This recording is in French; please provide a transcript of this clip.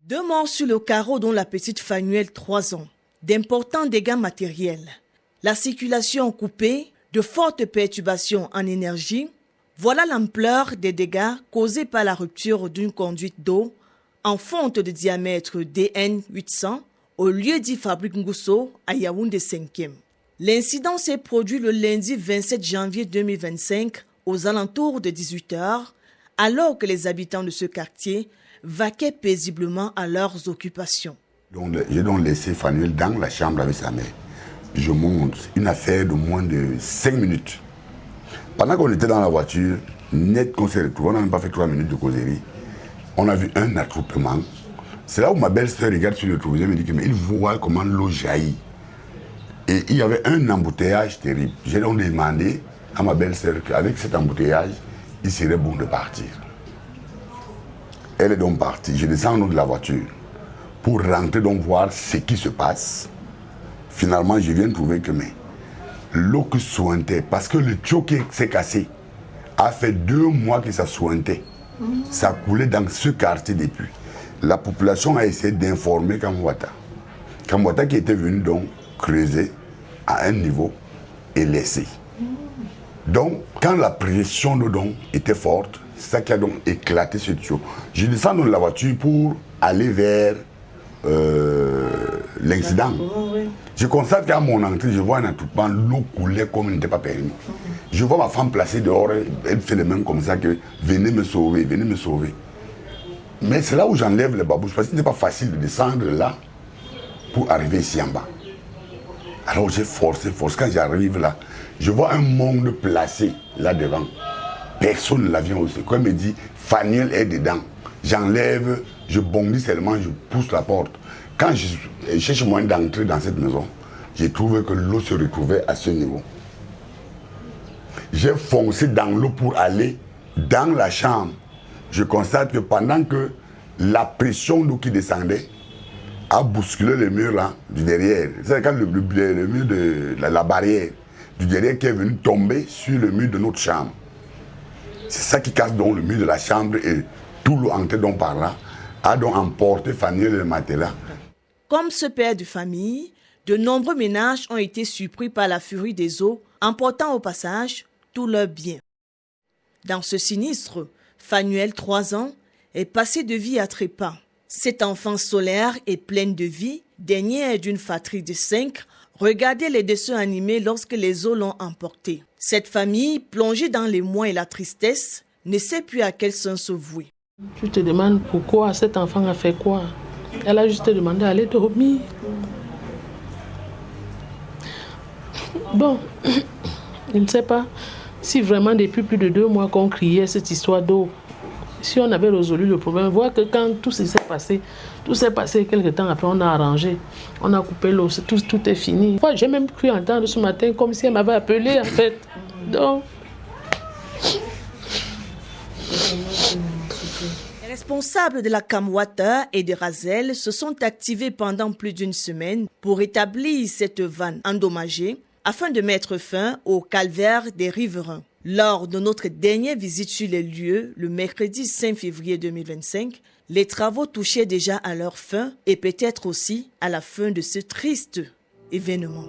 2 morts sur le carreau dont la petite Fanuelle, 3 ans. D'importants dégâts matériels. La circulation coupée, de fortes perturbations en énergie. Voilà l'ampleur des dégâts causés par la rupture d'une conduite d'eau en fonte de diamètre DN 800 au lieu dit Fabrique Ngousso à Yaoundé 5e. L'incident s'est produit le lundi 27 janvier 2025 aux alentours de 18h, alors que les habitants de ce quartier vaquaient paisiblement à leurs occupations. J'ai donc laissé Fanuelle dans la chambre avec sa mère. Je monte, une affaire de moins de 5 minutes. Pendant qu'on était dans la voiture, net qu'on s'est retrouvés, on n'a même pas fait 3 minutes de causerie. On a vu un attroupement. C'est là où ma belle-sœur regarde sur le rétroviseur et me dit que mais il voit comment l'eau jaillit. Et il y avait un embouteillage terrible. J'ai donc demandé à ma belle-sœur qu'avec cet embouteillage, il serait bon de partir. Elle est donc partie. Je descends donc de la voiture pour rentrer donc voir ce qui se passe. Finalement, je viens de trouver que l'eau qui sointait, parce que le tuyau qui s'est cassé, a fait 2 mois que ça sointait. Ça coulait dans ce quartier depuis. La population a essayé d'informer Kamwata. Kamwata qui était venu donc creuser à un niveau et laisser. Donc, quand la pression de l'eau était forte, c'est ça qui a donc éclaté ce tuyau. Je descends dans la voiture pour aller vers l'incident. Je constate qu'à mon entrée, je vois un attroupement, l'eau coulait comme il n'était pas permis. Je vois ma femme placée dehors, elle fait le même comme ça que venez me sauver, venez me sauver. Mais c'est là où j'enlève les babouches, parce que ce n'était pas facile de descendre là pour arriver ici en bas. Alors j'ai forcé. Quand j'arrive là, je vois un monde placé là devant. Personne ne la vient aussi. Quand elle me dit, Fanuelle est dedans, j'enlève, je bondis seulement, je pousse la porte. Quand je cherche moyen d'entrer dans cette maison, j'ai trouvé que l'eau se retrouvait à ce niveau. J'ai foncé dans l'eau pour aller dans la chambre. Je constate que pendant que la pression d'eau qui descendait a bousculé le mur là, du derrière. C'est quand le mur de la barrière du derrière qui est venu tomber sur le mur de notre chambre. C'est ça qui casse donc le mur de la chambre et tout l'eau entrée donc par là a donc emporté Fanuelle et le matelas. Comme ce père de famille, de nombreux ménages ont été surpris par la furie des eaux, emportant au passage tous leurs biens. Dans ce sinistre, Fanuelle, 3 ans, est passée de vie à trépas. Cette enfant solaire et pleine de vie, dernière d'une fratrie de 5, regardait les dessins animés lorsque les eaux l'ont emportée. Cette famille, plongée dans l'émoi et la tristesse, ne sait plus à quel sens se vouer. Tu te demandes pourquoi cet enfant a fait quoi? Elle a juste demandé d'aller dormir. Bon, je ne sais pas si vraiment depuis plus de 2 mois qu'on criait cette histoire d'eau, si on avait résolu le problème, voir que quand tout s'est passé quelques temps après, on a arrangé, on a coupé l'eau, tout est fini. Moi, j'ai même cru entendre ce matin comme si elle m'avait appelé en fait. Donc... Les responsables de la Kamwata et de Razel se sont activés pendant plus d'1 semaine pour établir cette vanne endommagée afin de mettre fin au calvaire des riverains. Lors de notre dernière visite sur les lieux, le mercredi 5 février 2025, les travaux touchaient déjà à leur fin et peut-être aussi à la fin de ce triste événement.